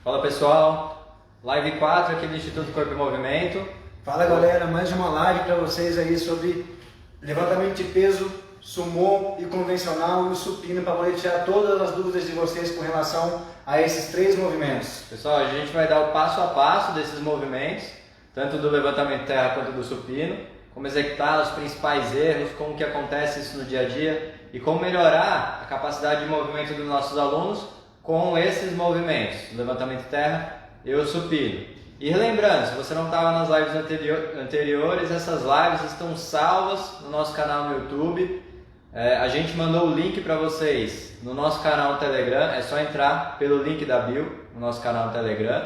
Fala pessoal, live 4 aqui do Instituto Corpo e Movimento. Fala galera, mais uma live para vocês aí sobre levantamento de peso, sumô e convencional e o supino, para poder tirar todas as dúvidas de vocês com relação a esses três movimentos. Pessoal, a gente vai dar o passo a passo desses movimentos, tanto do levantamento terra quanto do supino, como executar os principais erros, como que acontece isso no dia a dia e como melhorar a capacidade de movimento dos nossos alunos com esses movimentos, o levantamento terra e o supino. E relembrando, se você não estava nas lives anteriores, essas lives estão salvas no nosso canal no YouTube. A gente mandou o link para vocês no nosso canal no Telegram, é só entrar pelo link da bio no nosso canal no Telegram.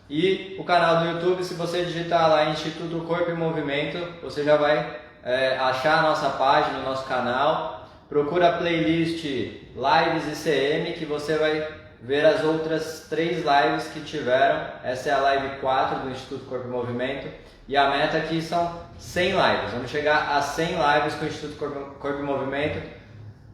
E o canal do YouTube, se você digitar lá Instituto Corpo e Movimento, você já vai achar a nossa página, o nosso canal. Procura a playlist Lives ICM que você vai ver as outras 3 lives que tiveram. Essa é a live 4 do Instituto Corpo e Movimento. E a meta aqui são 100 lives. Vamos chegar a 100 lives com o Instituto Corpo e Movimento,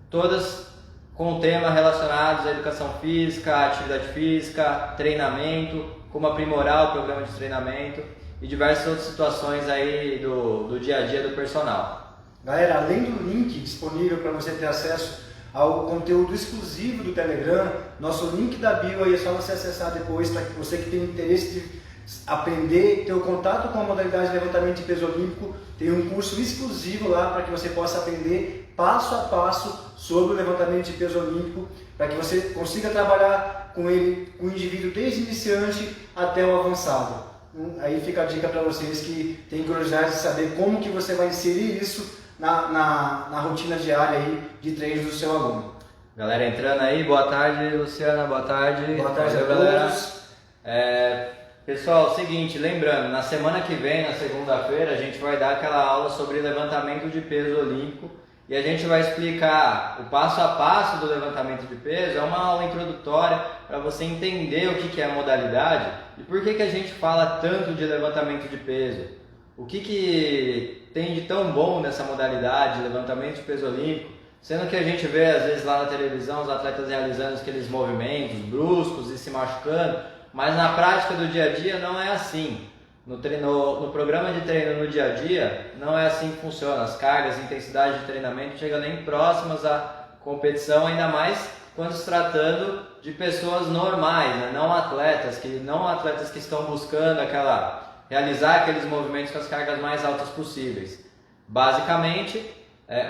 todas com tema relacionados à educação física, atividade física, treinamento, como aprimorar o programa de treinamento e diversas outras situações aí do dia a dia do personal. Galera, além do link disponível para você ter acesso ao conteúdo exclusivo do Telegram, nosso link da bio aí é só você acessar depois, para você que tem interesse de aprender, ter o contato com a modalidade de levantamento de peso olímpico, tem um curso exclusivo lá para que você possa aprender passo a passo sobre o levantamento de peso olímpico, para que você consiga trabalhar com ele, com o indivíduo desde iniciante até o avançado. Aí fica a dica para vocês que têm curiosidade de saber como que você vai inserir isso na rotina diária aí de treinos do seu aluno. Galera entrando aí, boa tarde Luciana, boa tarde. Boa tarde a galera. todos. Pessoal, seguinte, lembrando, na semana que vem, na segunda-feira, a gente vai dar aquela aula sobre levantamento de peso olímpico e a gente vai explicar o passo a passo do levantamento de peso. É uma aula introdutória para você entender o que é a modalidade e por que a gente fala tanto de levantamento de peso. O que tem de tão bom nessa modalidade, levantamento de peso olímpico, sendo que a gente vê às vezes lá na televisão os atletas realizando aqueles movimentos bruscos e se machucando, mas na prática do dia a dia não é assim. No programa de treino no dia a dia não é assim que funciona. As cargas, a intensidade de treinamento não chegam nem próximas à competição, ainda mais quando se tratando de pessoas normais, né? não atletas que estão buscando realizar aqueles movimentos com as cargas mais altas possíveis. Basicamente,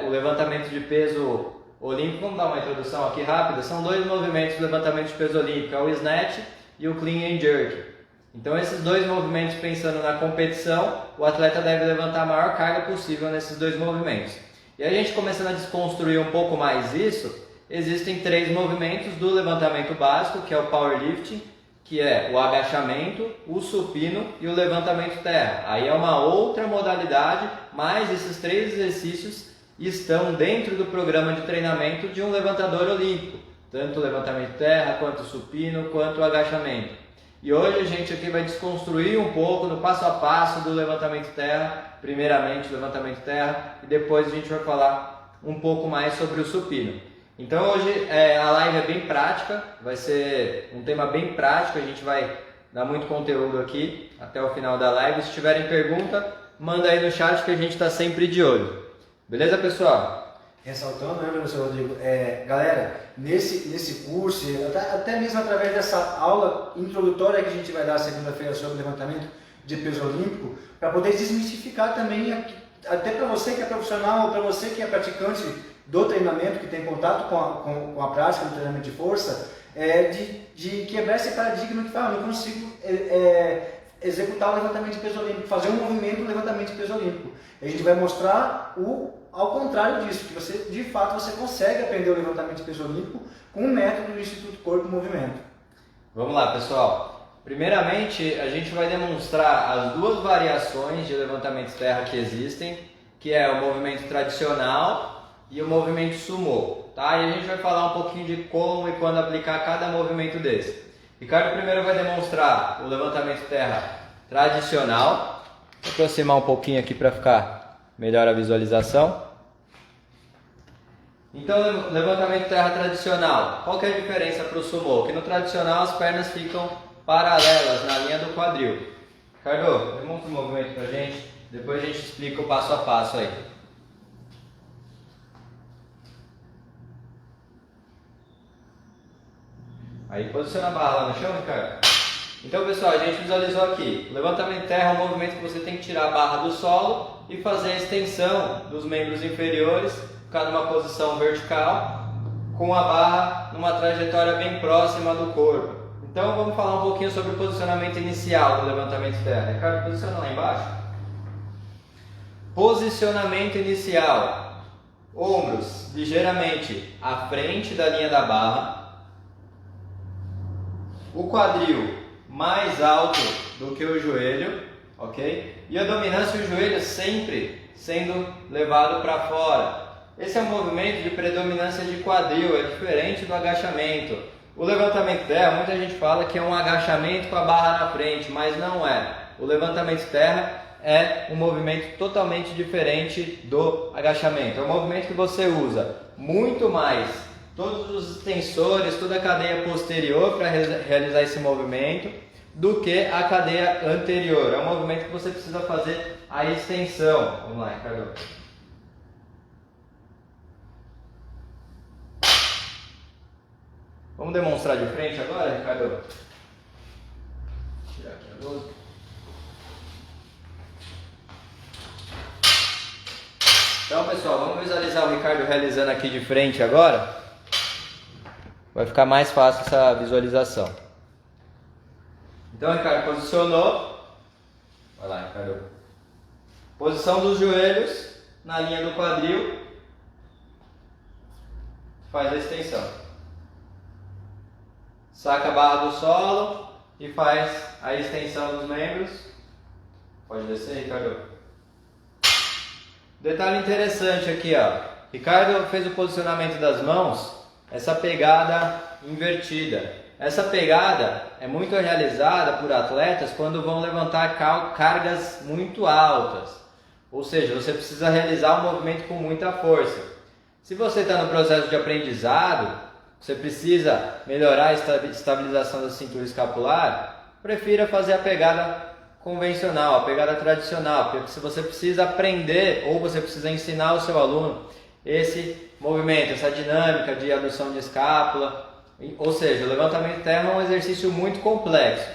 o levantamento de peso olímpico, vamos dar uma introdução aqui rápida, são 2 movimentos de levantamento de peso olímpico, é o snatch e o clean and jerk. Então esses 2 movimentos, pensando na competição, o atleta deve levantar a maior carga possível nesses 2 movimentos. E a gente começando a desconstruir um pouco mais isso, existem 3 movimentos do levantamento básico, que é o powerlifting, que é o agachamento, o supino e o levantamento terra. Aí é uma outra modalidade, mas esses 3 exercícios estão dentro do programa de treinamento de um levantador olímpico, tanto o levantamento terra, quanto o supino, quanto o agachamento. E hoje a gente aqui vai desconstruir um pouco no passo a passo do levantamento terra, primeiramente o levantamento terra, e depois a gente vai falar um pouco mais sobre o supino. Então hoje a live é bem prática, vai ser um tema bem prático, a gente vai dar muito conteúdo aqui até o final da live. Se tiverem pergunta, manda aí no chat que a gente está sempre de olho. Beleza, pessoal? Ressaltando, né, professor Rodrigo, galera, nesse curso, até mesmo através dessa aula introdutória que a gente vai dar segunda-feira sobre levantamento de peso olímpico, para poder desmistificar também, até para você que é profissional ou para você que é praticante do treinamento, que tem contato com a prática do treinamento de força, de quebrar esse paradigma que fala, não consigo executar o levantamento de peso olímpico, fazer um movimento do levantamento de peso olímpico. A gente vai mostrar ao contrário disso, que você, de fato, você consegue aprender o levantamento de peso olímpico com o método do Instituto Corpo e Movimento. Vamos lá, pessoal. Primeiramente, a gente vai demonstrar as 2 variações de levantamento terra que existem, que é o movimento tradicional e o movimento sumô, tá? E a gente vai falar um pouquinho de como e quando aplicar cada movimento desse. Ricardo primeiro vai demonstrar o levantamento terra tradicional. Vou aproximar um pouquinho aqui para ficar melhor a visualização. Então, levantamento terra tradicional. Qual que é a diferença para o sumô? Que no tradicional as pernas ficam paralelas na linha do quadril. Ricardo, demonstra o movimento pra gente, depois a gente explica o passo a passo aí. Aí posiciona a barra lá no chão, Ricardo. Então, pessoal, a gente visualizou aqui. O levantamento de terra é um movimento que você tem que tirar a barra do solo e fazer a extensão dos membros inferiores, ficar numa posição vertical, com a barra numa trajetória bem próxima do corpo. Então, vamos falar um pouquinho sobre o posicionamento inicial do levantamento de terra. Ricardo, posiciona lá embaixo. Posicionamento inicial. Ombros ligeiramente à frente da linha da barra. O quadril mais alto do que o joelho, ok? E a dominância do joelho sempre sendo levado para fora. Esse é um movimento de predominância de quadril, é diferente do agachamento. O levantamento de terra, muita gente fala que é um agachamento com a barra na frente, mas não é. O levantamento de terra é um movimento totalmente diferente do agachamento. É um movimento que você usa muito mais todos os extensores, toda a cadeia posterior para realizar esse movimento do que a cadeia anterior. É um movimento que você precisa fazer a extensão. Vamos lá, Ricardo. Vamos demonstrar de frente agora, Ricardo? Vou tirar aqui a luz. Então, pessoal, vamos visualizar o Ricardo realizando aqui de frente agora. Vai ficar mais fácil essa visualização. Então, Ricardo, posicionou. Vai lá, Ricardo. Posição dos joelhos na linha do quadril. Faz a extensão. Saca a barra do solo e faz a extensão dos membros. Pode descer, Ricardo. Detalhe interessante aqui, ó. Ricardo fez o posicionamento das mãos. Essa pegada invertida. Essa pegada é muito realizada por atletas quando vão levantar cargas muito altas. Ou seja, você precisa realizar um movimento com muita força. Se você está no processo de aprendizado, você precisa melhorar a estabilização da cintura escapular, prefira fazer a pegada convencional, a pegada tradicional, porque se você precisa aprender ou você precisa ensinar ao seu aluno esse movimento, essa dinâmica de adução de escápula, ou seja, o levantamento de terra é um exercício muito complexo.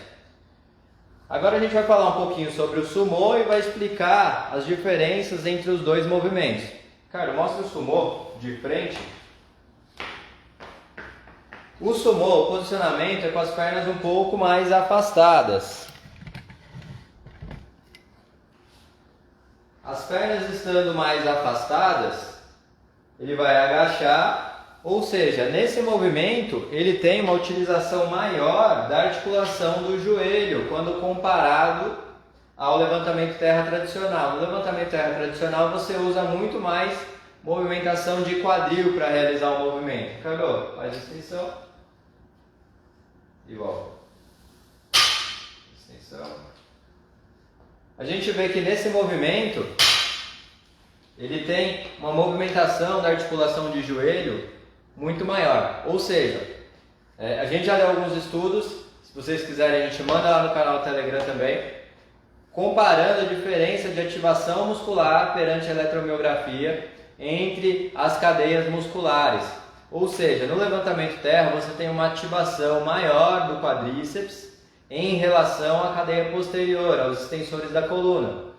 Agora a gente vai falar um pouquinho sobre o sumô e vai explicar as diferenças entre os dois movimentos. Cara, mostra o sumô de frente. O sumô, o posicionamento é com as pernas um pouco mais afastadas. As pernas estando mais afastadas, ele vai agachar, ou seja, nesse movimento ele tem uma utilização maior da articulação do joelho quando comparado ao levantamento de terra tradicional. No levantamento de terra tradicional você usa muito mais movimentação de quadril para realizar o movimento. Ricardo, faz a extensão e volta. Extensão. A gente vê que nesse movimento ele tem uma movimentação da articulação de joelho muito maior. Ou seja, a gente já leu alguns estudos, se vocês quiserem a gente manda lá no canal do Telegram também, comparando a diferença de ativação muscular perante a eletromiografia entre as cadeias musculares. Ou seja, no levantamento de terra você tem uma ativação maior do quadríceps em relação à cadeia posterior, aos extensores da coluna.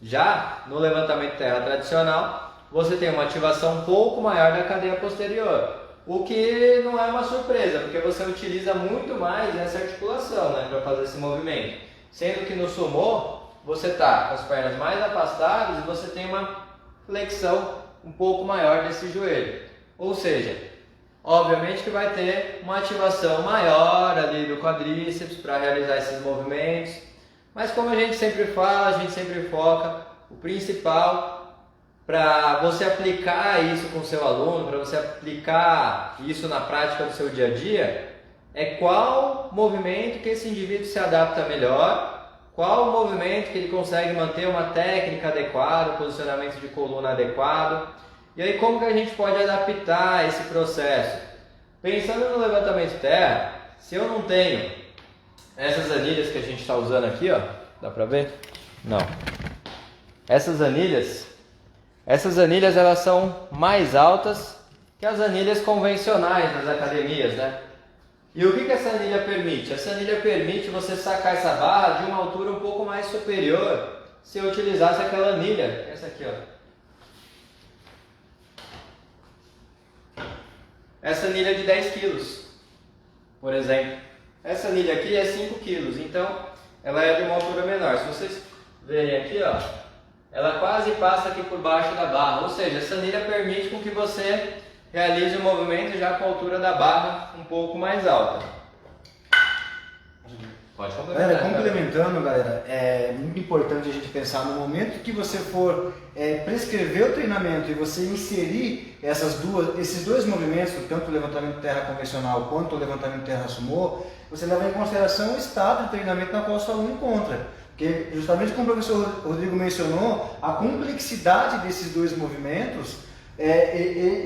Já no levantamento de terra tradicional, você tem uma ativação um pouco maior da cadeia posterior, o que não é uma surpresa, porque você utiliza muito mais essa articulação, né, para fazer esse movimento. Sendo que no sumô, você está com as pernas mais afastadas e você tem uma flexão um pouco maior desse joelho. Ou seja, obviamente que vai ter uma ativação maior ali do quadríceps para realizar esses movimentos. Mas como a gente sempre fala, a gente sempre foca, o principal para você aplicar isso com o seu aluno, para você aplicar isso na prática do seu dia a dia, é qual movimento que esse indivíduo se adapta melhor, qual o movimento que ele consegue manter uma técnica adequada, um posicionamento de coluna adequado. E aí como que a gente pode adaptar esse processo? Pensando no levantamento de terra, se eu não tenho Essas anilhas que a gente está usando aqui, ó, dá pra ver? Não. Essas anilhas elas são mais altas que as anilhas convencionais das academias, né? E o que essa anilha permite? Essa anilha permite você sacar essa barra de uma altura um pouco mais superior se eu utilizasse aquela anilha, essa aqui, ó. Essa anilha é de 10 quilos, por exemplo. Essa anilha aqui é 5 quilos, então ela é de uma altura menor. Se vocês verem aqui, ó, ela quase passa aqui por baixo da barra, ou seja, essa anilha permite com que você realize o movimento já com a altura da barra um pouco mais alta. Pode complementar. Galera, complementando, galera, é muito importante a gente pensar no momento que você for prescrever o treinamento e você inserir esses dois movimentos, tanto o levantamento de terra convencional quanto o levantamento de terra sumô, você leva em consideração o estado de treinamento na qual o seu aluno encontra. Porque, justamente como o professor Rodrigo mencionou, a complexidade desses dois movimentos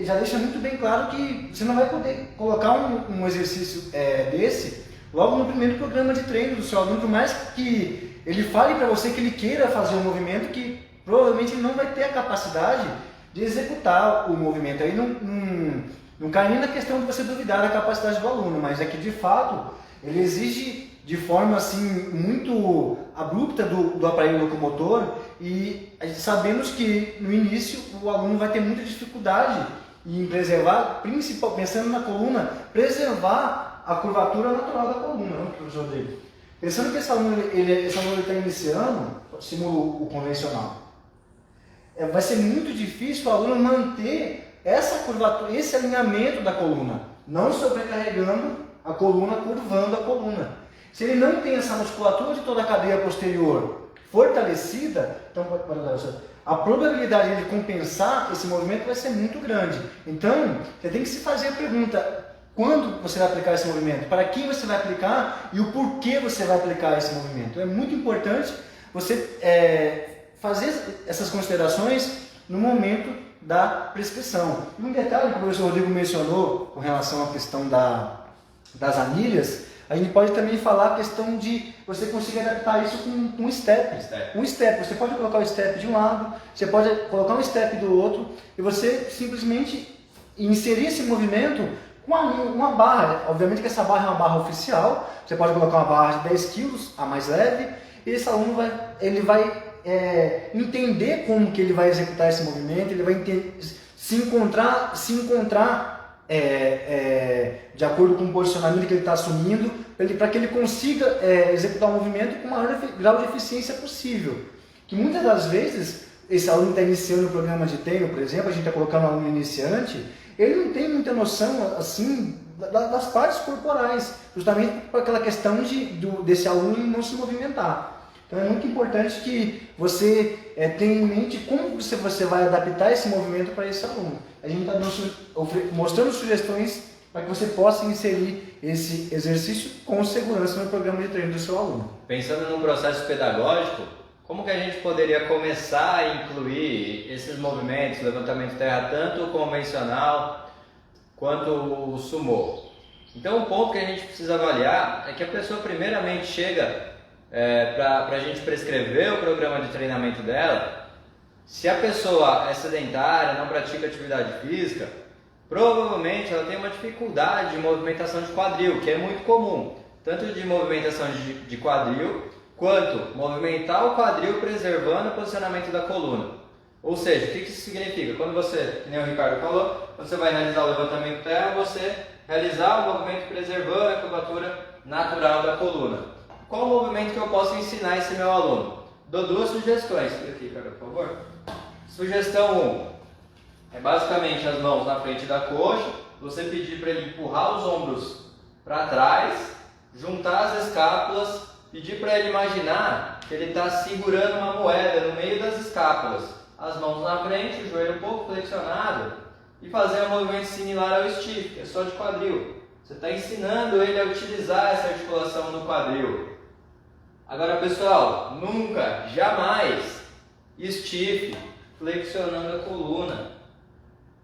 já deixa muito bem claro que você não vai poder colocar um exercício desse logo no primeiro programa de treino do seu aluno, por mais que ele fale para você que ele queira fazer um movimento que provavelmente ele não vai ter a capacidade de executar o movimento. Aí não cai nem na questão de você duvidar da capacidade do aluno, mas é que de fato ele exige de forma assim muito abrupta do aparelho locomotor, e sabemos que no início o aluno vai ter muita dificuldade em preservar, principalmente pensando na coluna, preservar a curvatura natural da coluna, não, professor Rodrigo? Pensando que esse aluno está iniciando, simula o convencional, vai ser muito difícil o aluno manter essa curvatura, esse alinhamento da coluna, não sobrecarregando a coluna, curvando a coluna. Se ele não tem essa musculatura de toda a cadeia posterior fortalecida, então a probabilidade de compensar esse movimento vai ser muito grande. Então, você tem que se fazer a pergunta: quando você vai aplicar esse movimento? Para quem você vai aplicar e o porquê você vai aplicar esse movimento? É muito importante você fazer essas considerações no momento da prescrição. E um detalhe que o professor Rodrigo mencionou com relação à questão das anilhas, a gente pode também falar a questão de você conseguir adaptar isso com um step. Um step. Você pode colocar o step de um lado, você pode colocar um step do outro, e você simplesmente inserir esse movimento com uma barra. Obviamente que essa barra é uma barra oficial, você pode colocar uma barra de 10 kg, a mais leve, e esse aluno vai entender como que ele vai executar esse movimento, ele vai se encontrar de acordo com o posicionamento que ele está assumindo, para que ele consiga executar o movimento com o maior grau de eficiência possível. Que muitas das vezes, esse aluno está iniciando o programa de treino, por exemplo, a gente está colocando um aluno iniciante, ele não tem muita noção assim das partes corporais, justamente por aquela questão desse aluno não se movimentar. Então é muito importante que você tenha em mente como você vai adaptar esse movimento para esse aluno. A gente está mostrando sugestões para que você possa inserir esse exercício com segurança no programa de treino do seu aluno. Pensando no processo pedagógico, como que a gente poderia começar a incluir esses movimentos, levantamento de terra, tanto o convencional quanto o sumô? Então, o ponto que a gente precisa avaliar é que a pessoa primeiramente chega para a gente prescrever o programa de treinamento dela. Se a pessoa é sedentária, não pratica atividade física, provavelmente ela tem uma dificuldade de movimentação de quadril, que é muito comum, tanto de movimentação de quadril, quanto movimentar o quadril preservando o posicionamento da coluna. Ou seja, o que isso significa? Quando você, como o Ricardo falou, quando você vai realizar o levantamento de terra, você realizar o movimento preservando a curvatura natural da coluna. Qual o movimento que eu posso ensinar esse meu aluno? Dou duas sugestões. Aqui, Ricardo, por favor. Sugestão 1 é basicamente as mãos na frente da coxa, você pedir para ele empurrar os ombros para trás, juntar as escápulas, pedir para ele imaginar que ele está segurando uma moeda no meio das escápulas, as mãos na frente, o joelho um pouco flexionado, e fazer um movimento similar ao stiff, que é só de quadril. Você está ensinando ele a utilizar essa articulação no quadril. Agora, pessoal, nunca, jamais stiff flexionando a coluna.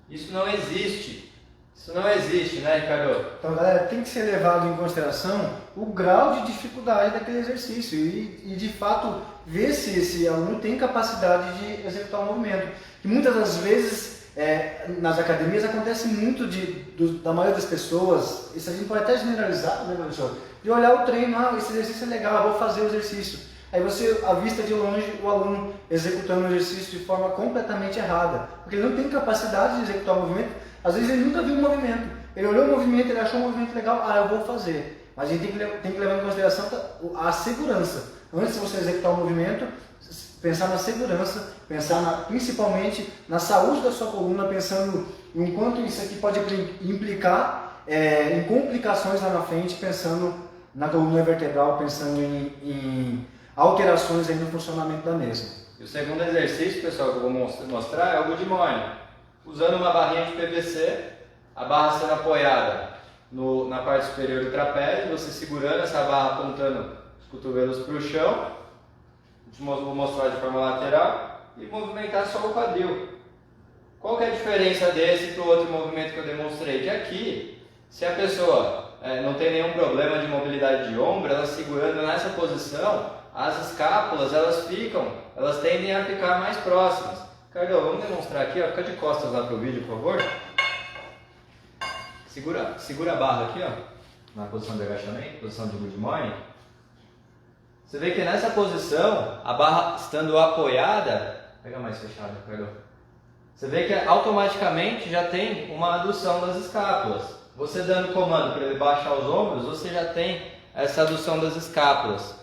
Isso não existe. Isso não existe, né, Ricardo? Então, galera, tem que ser levado em consideração o grau de dificuldade daquele exercício e de fato, ver se esse aluno tem capacidade de executar o movimento. E muitas das vezes, nas academias, acontece muito da maioria das pessoas, isso a gente pode até generalizar, né, professor? De olhar o treino, esse exercício é legal, eu vou fazer o exercício. Aí você avista de longe o aluno executando o exercício de forma completamente errada, porque ele não tem capacidade de executar o movimento. Às vezes ele nunca viu o movimento, ele olhou o movimento, ele achou o movimento legal, eu vou fazer. Mas a gente tem que levar em consideração a segurança. Antes de você executar o movimento, pensar na segurança, pensar principalmente na saúde da sua coluna, pensando em quanto isso aqui pode implicar em complicações lá na frente, pensando na coluna vertebral, pensando em alterações aí no funcionamento da mesma. E o segundo exercício, pessoal, que eu vou mostrar é o Good Morning. Usando uma barrinha de PVC, a barra sendo apoiada na parte superior do trapézio, você segurando essa barra apontando os cotovelos para o chão, vou mostrar de forma lateral, e movimentar só o quadril. Qual que é a diferença desse para o outro movimento que eu demonstrei? Que aqui, se a pessoa não tem nenhum problema de mobilidade de ombro, ela segurando nessa posição, as escápulas elas tendem a ficar mais próximas. Ricardo, vamos demonstrar aqui, fica de costas lá para o vídeo, por favor. Segura a barra aqui, na posição de agachamento, posição de Good Morning. Você vê que nessa posição, a barra estando apoiada, pega mais fechado, Ricardo. Você vê que automaticamente já tem uma adução das escápulas. Você dando comando para ele baixar os ombros, você já tem essa adução das escápulas.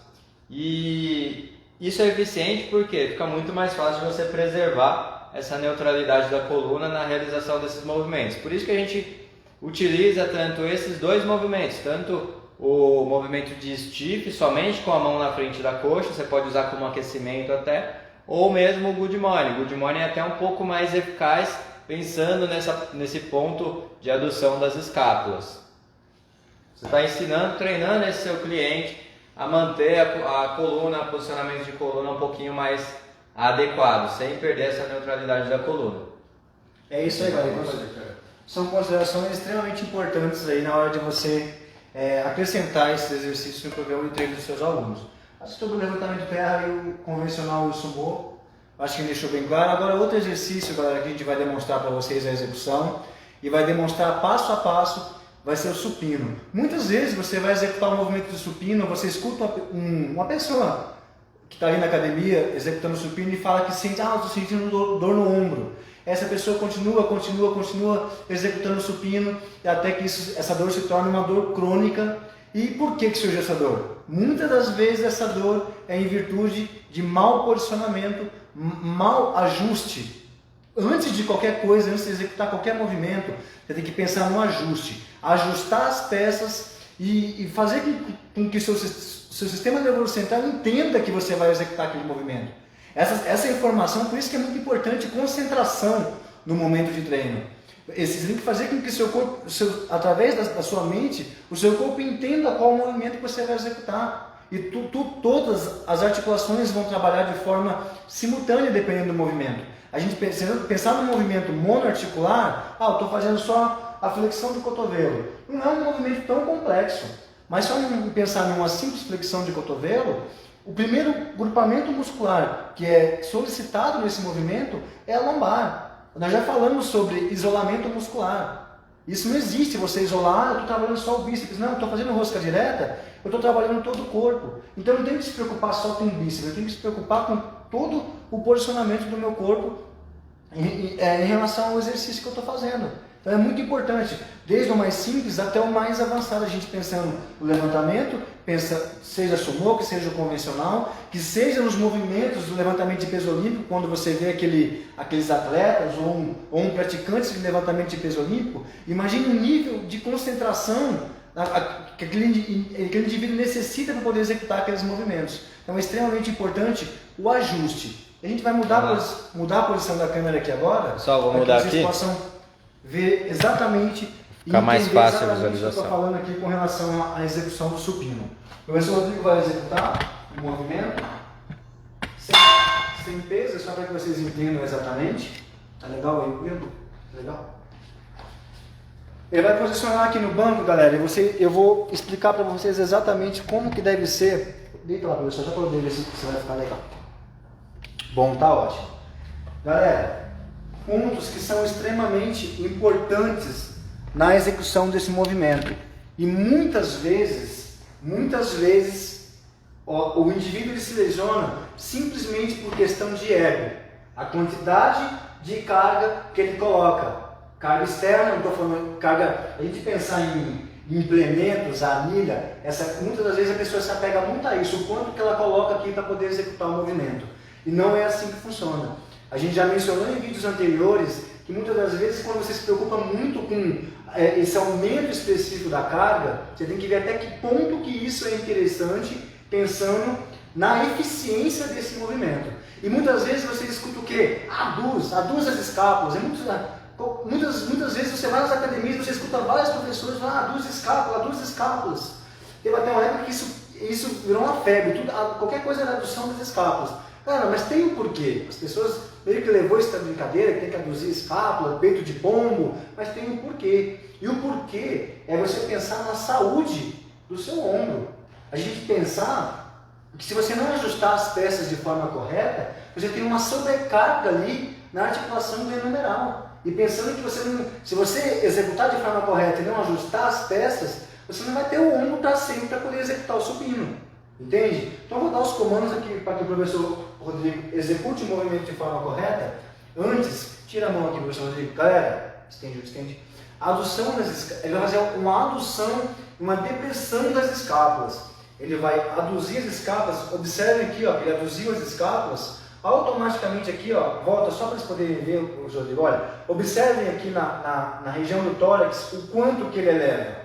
E isso é eficiente porque fica muito mais fácil de você preservar essa neutralidade da coluna na realização desses movimentos. Por isso que a gente utiliza tanto esses dois movimentos, tanto o movimento de stiff, somente com a mão na frente da coxa, você pode usar como aquecimento até, ou mesmo o Good Morning. O Good Morning é até um pouco mais eficaz, pensando nesse ponto de adução das escápulas. Você está ensinando, treinando esse seu cliente a manter a coluna, o posicionamento de coluna um pouquinho mais adequado, sem perder essa neutralidade da coluna. É isso aí, galera. São considerações extremamente importantes aí na hora de você acrescentar esses exercícios no programa de treino dos seus alunos. Sobre o levantamento de terra e o convencional, o sumô, acho que deixou bem claro. Agora, outro exercício, galera, que a gente vai demonstrar para vocês a execução e vai demonstrar passo a passo, vai ser o supino. Muitas vezes você vai executar um movimento de supino, você escuta uma pessoa que está ali na academia executando o supino e fala que sente, estou sentindo dor no ombro. Essa pessoa continua executando o supino até que essa dor se torne uma dor crônica. E por que surge essa dor? Muitas das vezes essa dor é em virtude de mau posicionamento, mau ajuste. Antes de qualquer coisa, antes de executar qualquer movimento, você tem que pensar no ajuste. Ajustar as peças e fazer com que o seu sistema nervoso central entenda que você vai executar aquele movimento. Essa informação, por isso que é muito importante concentração no momento de treino. Você tem que fazer com que seu corpo, através da sua mente, o seu corpo entenda qual o movimento que você vai executar. E todas as articulações vão trabalhar de forma simultânea dependendo do movimento. A gente pensar no movimento monoarticular, eu estou fazendo só a flexão do cotovelo. Não é um movimento tão complexo, mas só pensar numa simples flexão de cotovelo, o primeiro grupamento muscular que é solicitado nesse movimento é a lombar. Nós já falamos sobre isolamento muscular. Isso não existe, você isolar, eu estou trabalhando só o bíceps. Não, eu estou fazendo rosca direta, eu estou trabalhando todo o corpo. Então eu não tenho que se preocupar só com o bíceps, eu tenho que se preocupar com todo o posicionamento do meu corpo em relação ao exercício que eu estou fazendo. Então é muito importante, desde o mais simples até o mais avançado, a gente pensando no levantamento, seja sumô, que seja o convencional, que seja nos movimentos do levantamento de peso olímpico, quando você vê aqueles atletas ou um praticante de levantamento de peso olímpico, imagine o nível de concentração que aquele indivíduo necessita para poder executar aqueles movimentos. Então é extremamente importante o ajuste. A gente vai mudar a posição da câmera aqui agora, pessoal, vou mudar para que vocês aqui. Possam ver exatamente Fica mais fácil a o que eu visualização. estou falando aqui com relação à execução do supino. O professor Rodrigo vai executar o movimento sem peso, só para que vocês entendam exatamente. Tá legal aí, Pedro? Tá legal? Ele vai posicionar aqui no banco, galera, e eu vou explicar para vocês exatamente como que deve ser. Deita lá, professor, só para eu ver se você vai ficar legal. Bom, tá ótimo. Galera, pontos que são extremamente importantes na execução desse movimento. E muitas vezes, o indivíduo ele se lesiona simplesmente por questão de ego. A quantidade de carga que ele coloca. Carga externa, não estou falando carga, a gente pensar em implementos, a anilha, muitas das vezes a pessoa se apega muito a isso, o quanto que ela coloca aqui para poder executar o movimento. E não é assim que funciona. A gente já mencionou em vídeos anteriores que muitas das vezes quando você se preocupa muito com esse aumento específico da carga, você tem que ver até que ponto que isso é interessante, pensando na eficiência desse movimento. E muitas vezes você escuta o quê? Aduz as escápulas. Muitas vezes você vai nas academias e você escuta vários professores falando aduz escápulas. Teve até uma época que isso virou uma febre, qualquer coisa era adução das escápulas. Cara, mas tem um porquê. As pessoas meio que levou essa brincadeira que tem que aduzir escápula, peito de pombo, mas tem um porquê. E o porquê é você pensar na saúde do seu ombro. A gente pensar que se você não ajustar as peças de forma correta, você tem uma sobrecarga ali na articulação glenohumeral. E pensando que se você executar de forma correta e não ajustar as peças, você não vai ter o ombro para sempre para poder executar o supino. Entende? Então eu vou dar os comandos aqui para que o professor Rodrigo execute o movimento de forma correta. Antes, tira a mão aqui, professor Rodrigo. Galera, estende. Adução das escápulas. Ele vai fazer uma adução, uma depressão das escápulas. Ele vai aduzir as escápulas. Observem aqui, ó, que ele aduziu as escápulas. Automaticamente aqui, ó, volta só para eles poderem ver o professor Rodrigo. Olha, observem aqui na região do tórax o quanto que ele eleva.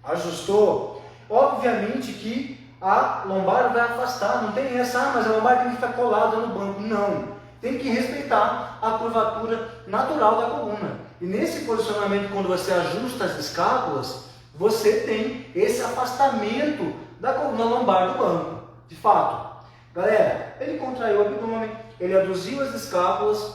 Ajustou. Obviamente que a lombar vai afastar, não tem essa, mas a lombar tem que ficar colada no banco. Não, tem que respeitar a curvatura natural da coluna. E nesse posicionamento, quando você ajusta as escápulas, você tem esse afastamento da coluna lombar do banco. De fato, galera, ele contraiu o abdômen, ele aduziu as escápulas,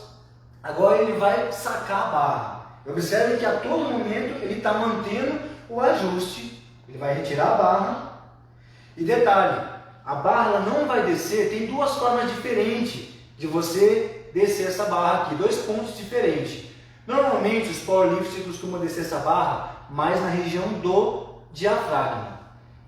agora ele vai sacar a barra. Observe que a todo momento ele está mantendo o ajuste, ele vai retirar a barra. E detalhe, a barra ela não vai descer, tem duas formas diferentes de você descer essa barra aqui, dois pontos diferentes. Normalmente os powerlifters costumam descer essa barra mais na região do diafragma.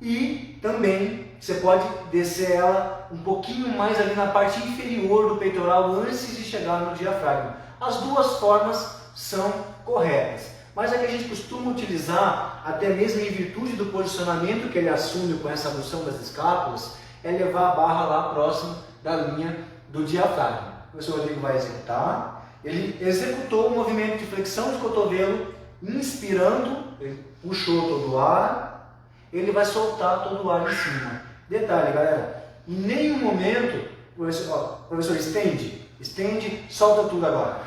E também você pode descer ela um pouquinho mais ali na parte inferior do peitoral antes de chegar no diafragma. As duas formas são corretas. Mas a que a gente costuma utilizar, até mesmo em virtude do posicionamento que ele assume com essa adução das escápulas, é levar a barra lá próximo da linha do diafragma. O professor Rodrigo vai executar. Ele executou o movimento de flexão de cotovelo, inspirando, ele puxou todo o ar, ele vai soltar todo o ar em cima. Detalhe, galera, em nenhum momento, professor, estende, solta tudo agora.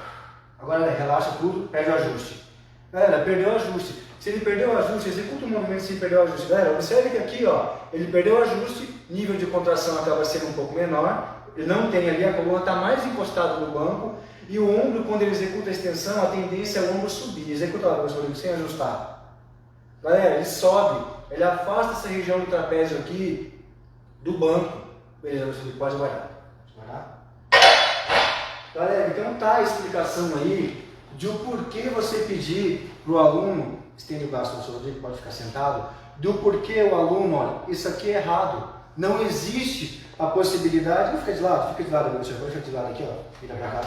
Agora relaxa tudo, perde o ajuste. Galera, perdeu o ajuste. Se ele perdeu o ajuste, executa o movimento sem perder o ajuste. Galera, observe que aqui, ó, ele perdeu o ajuste, nível de contração acaba sendo um pouco menor, ele não tem ali, a coluna está mais encostada no banco, e o ombro, quando ele executa a extensão, a tendência é o ombro subir. Executa lá, professor, sem ajustar. Galera, ele sobe, ele afasta essa região do trapézio aqui do banco. Beleza, professor, pode guardar. Galera, então tá a explicação aí de o porquê você pedir para o aluno, estende o braço, professor Rodrigo, pode ficar sentado, do porquê o aluno, olha, isso aqui é errado. Não existe a possibilidade, fica de lado, professor, fica de lado aqui, ó, vira pra cá,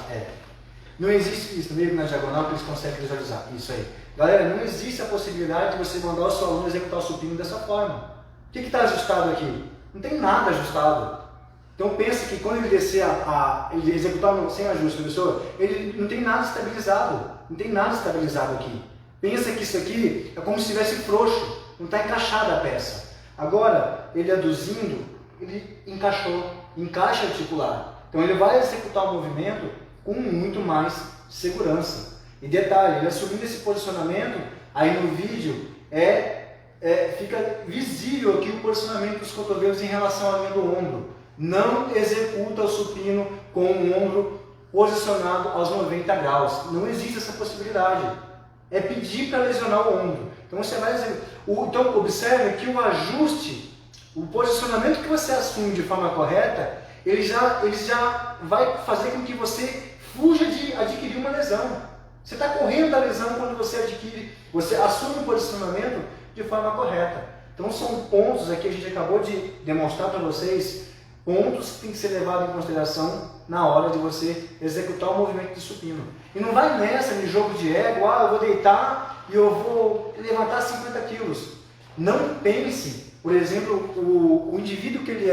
Não existe isso, meio na diagonal que eles conseguem visualizar, isso aí. Galera, não existe a possibilidade de você mandar o seu aluno executar o supino dessa forma. O que está ajustado aqui? Não tem nada ajustado. Então pensa que quando ele descer ele executar sem ajuste, professor, ele não tem nada estabilizado. Não tem nada estabilizado aqui. Pensa que isso aqui é como se estivesse frouxo, não está encaixada a peça. Agora, ele aduzindo, ele encaixa articular. Então ele vai executar o movimento com muito mais segurança. E detalhe, ele assumindo esse posicionamento, aí no vídeo fica visível aqui o posicionamento dos cotovelos em relação à linha do ombro. Não executa o supino com o ombro posicionado aos 90 graus. Não existe essa possibilidade. é pedir para lesionar o ombro. Então você vai então observe que o ajuste, o posicionamento que você assume de forma correta, ele já vai fazer com que você fuja de adquirir uma lesão. Você está correndo da lesão quando você assume o posicionamento de forma correta. Então são pontos aqui, a gente acabou de demonstrar para vocês, pontos que tem que ser levados em consideração na hora de você executar o movimento de supino. E não vai nessa, de jogo de ego, eu vou deitar e eu vou levantar 50 quilos. Não pense, por exemplo, o indivíduo que ele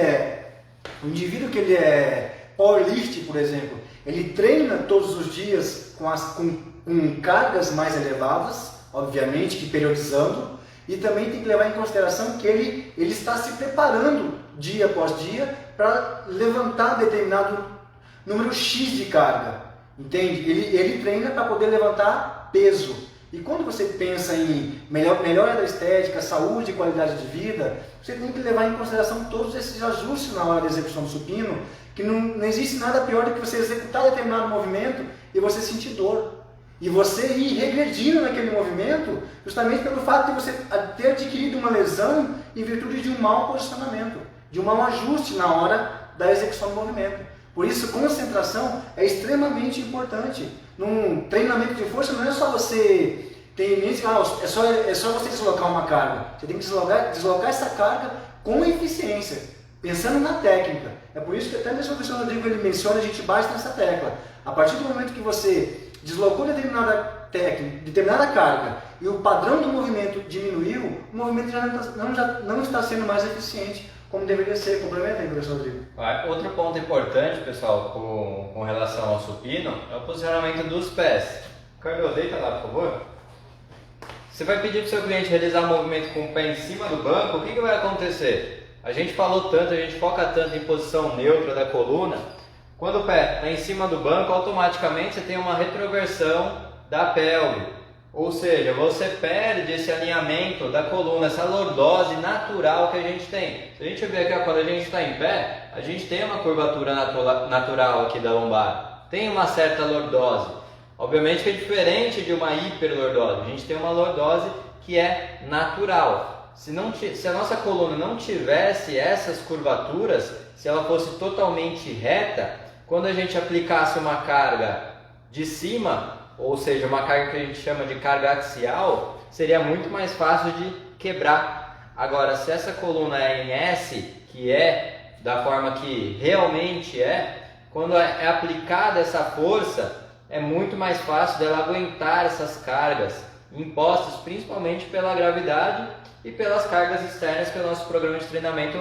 é powerlift, por exemplo, ele treina todos os dias com cargas mais elevadas, obviamente que periodizando, e também tem que levar em consideração que ele está se preparando dia após dia para levantar determinado número X de carga, entende? Ele treina para poder levantar peso. E quando você pensa em melhora da estética, saúde e qualidade de vida, você tem que levar em consideração todos esses ajustes na hora da execução do supino, que não existe nada pior do que você executar determinado movimento e você sentir dor. E você ir regredindo naquele movimento justamente pelo fato de você ter adquirido uma lesão em virtude de um mau posicionamento, de um mau ajuste na hora da execução do movimento. Por isso, concentração é extremamente importante. Num treinamento de força não é só você ter em mente, é só você deslocar uma carga. Você tem que deslocar essa carga com eficiência, pensando na técnica. É por isso que até mesmo o professor Rodrigo ele menciona, a gente bate nessa tecla. A partir do momento que você deslocou determinada carga e o padrão do movimento diminuiu, o movimento já não está sendo mais eficiente como deveria ser. Complementa aí, professor Rodrigo. Outro ponto importante, pessoal, com relação ao supino, é o posicionamento dos pés. Carlos, deita lá, por favor. Você vai pedir para o seu cliente realizar um movimento com o pé em cima do banco, o que vai acontecer? A gente falou tanto, a gente foca tanto em posição neutra da coluna. Quando o pé está em cima do banco, automaticamente você tem uma retroversão da pelve. Ou seja, você perde esse alinhamento da coluna, essa lordose natural que a gente tem. Se a gente ver aqui, quando a gente está em pé, a gente tem uma curvatura natural aqui da lombar. Tem uma certa lordose. Obviamente que é diferente de uma hiperlordose. A gente tem uma lordose que é natural. Se a nossa coluna não tivesse essas curvaturas, se ela fosse totalmente reta, quando a gente aplicasse uma carga de cima, ou seja, uma carga que a gente chama de carga axial, seria muito mais fácil de quebrar. Agora, se essa coluna é em S, que é da forma que realmente é, quando é aplicada essa força, é muito mais fácil dela aguentar essas cargas impostas principalmente pela gravidade e pelas cargas externas que o nosso programa de treinamento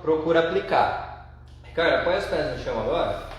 procura aplicar. Ricardo, põe os pés no chão agora.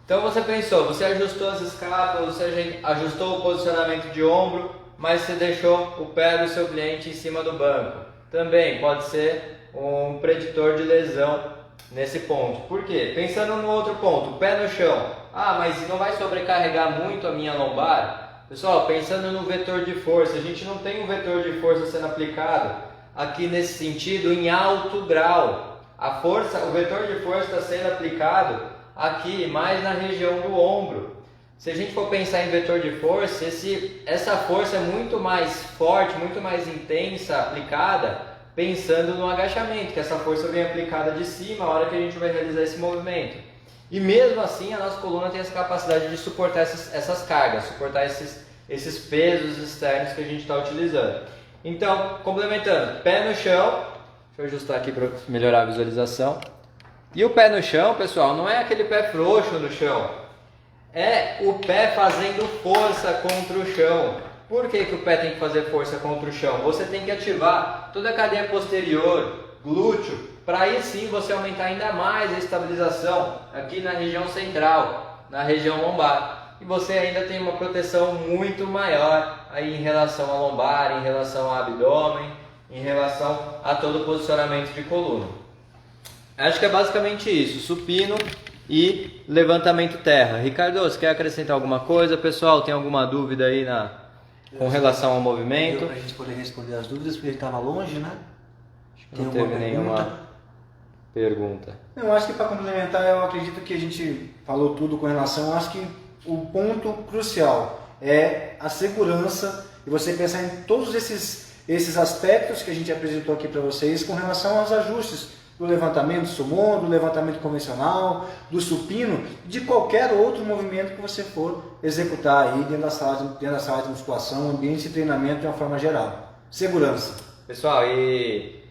Então você pensou, você ajustou as escápulas, você ajustou o posicionamento de ombro, mas você deixou o pé do seu cliente em cima do banco. Também pode ser um preditor de lesão nesse ponto. Por quê? Pensando no outro ponto, o pé no chão. Mas não vai sobrecarregar muito a minha lombar? Pessoal, pensando no vetor de força, a gente não tem um vetor de força sendo aplicado aqui nesse sentido em alto grau. O vetor de força está sendo aplicado aqui mais na região do ombro. Se a gente for pensar em vetor de força, essa força é muito mais forte, muito mais intensa aplicada pensando no agachamento, que essa força vem aplicada de cima a hora que a gente vai realizar esse movimento. E mesmo assim a nossa coluna tem essa capacidade de suportar essas cargas, suportar esses pesos externos que a gente está utilizando. Então, complementando, pé no chão, deixa eu ajustar aqui para melhorar a visualização. E o pé no chão, pessoal, não é aquele pé frouxo no chão, é o pé fazendo força contra o chão. Por que o pé tem que fazer força contra o chão? Você tem que ativar toda a cadeia posterior, glúteo, para aí sim você aumentar ainda mais a estabilização aqui na região central, na região lombar. E você ainda tem uma proteção muito maior aí em relação à lombar, em relação ao abdômen, em relação a todo o posicionamento de coluna. Acho que é basicamente isso, supino e levantamento terra. Ricardo, você quer acrescentar alguma coisa? Pessoal, tem alguma dúvida aí com relação ao movimento? Para a gente poder responder as dúvidas, porque ele estava longe, né? Não teve nenhuma pergunta. Eu acho que para complementar, eu acredito que a gente falou tudo com relação, eu acho que o ponto crucial é a segurança e você pensar em todos esses aspectos que a gente apresentou aqui para vocês com relação aos ajustes do levantamento sumô, do levantamento convencional, do supino, de qualquer outro movimento que você for executar aí dentro da sala de musculação, ambiente de treinamento de uma forma geral. Segurança. Pessoal, e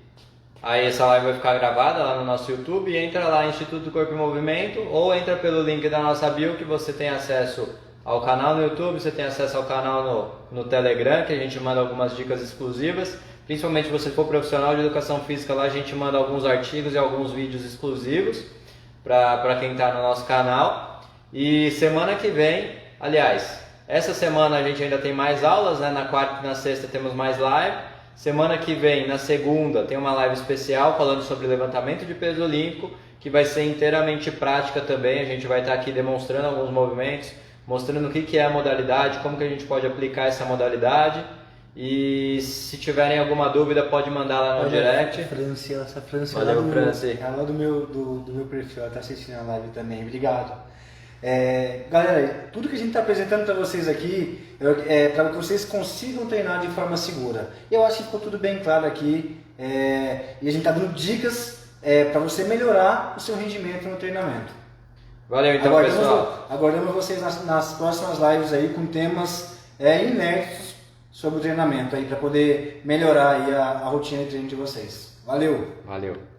aí essa live vai ficar gravada lá no nosso YouTube, entra lá Instituto do Corpo e Movimento ou entra pelo link da nossa bio que você tem acesso ao canal no YouTube, você tem acesso ao canal no Telegram, que a gente manda algumas dicas exclusivas. Principalmente se você for profissional de educação física, lá a gente manda alguns artigos e alguns vídeos exclusivos para quem está no nosso canal. E semana que vem, aliás, essa semana a gente ainda tem mais aulas, né? Na quarta e na sexta temos mais live. Semana que vem, na segunda, tem uma live especial falando sobre levantamento de peso olímpico, que vai ser inteiramente prática também. A gente vai estar aqui demonstrando alguns movimentos, mostrando o que é a modalidade, como que a gente pode aplicar essa modalidade. E se tiverem alguma dúvida, pode mandar lá no direct. Essa Franci, valeu, Franci. Ela do meu perfil, ela está assistindo a live também. Obrigado. Galera, tudo que a gente está apresentando para vocês aqui é para que vocês consigam treinar de forma segura. Eu acho que ficou tudo bem claro aqui. E a gente está dando dicas para você melhorar o seu rendimento no treinamento. Valeu então, pessoal. Aguardamos vocês nas próximas lives aí com temas inéditos sobre o treinamento aí para poder melhorar aí a rotina de treino de vocês. Valeu! Valeu!